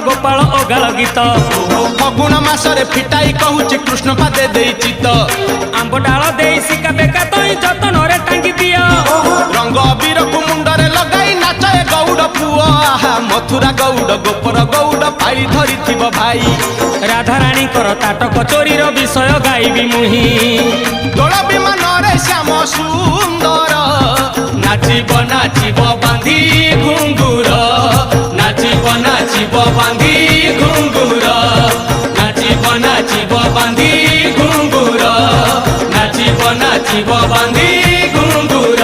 गोपाल ओगाल गीत फगुण मासरे फिटाई कहूची कृष्ण पादे देई चित आंब डाल दे शिका बेका तई जतन रे टांगी दिया रंग अबीर को मुंडरे लगाई नाचे गौड़ पुआ मथुरा गौड़ गोपर गौड़ पाई धरी थिब भाई राधा रानी कर ताटक चोरी विषय गाइबी मुही दोल विमान रे श्याम सुंदर नाचिब नाचिब बांधी घुंगुर नाचिब नाचिब बांधी घुंगुर नाचिब नाचिब बांधी घुंगुर नाचिब नाचिब बांधी घुंगुर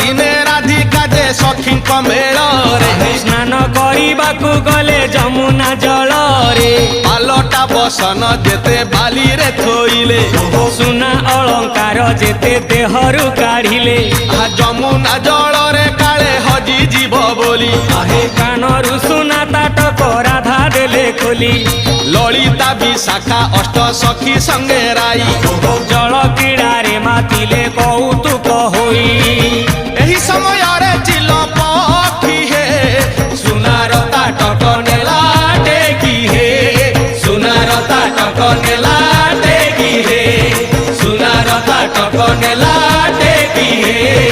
दिने राधिका जे सखी मेल रे स्नान करने गले जमुना जल रे पालटा बसन जेते बाली रे थोइले सुना अलंकार जेते देहरु काढ़िले जमुना जल रे काले हजी जीव बोली आहे कानरु सुना ताटक राधा देले खोली ललिता विशाखा अष्ट सखी संगे राई जल क्रीड़ा रे मातिले कौतुक होई एही समय रे चिल पखी हे सुनार ताटक नेला टेकी हे सुनार ताटक नेला टेकी हे सुनार ताटक नेला टेकी हे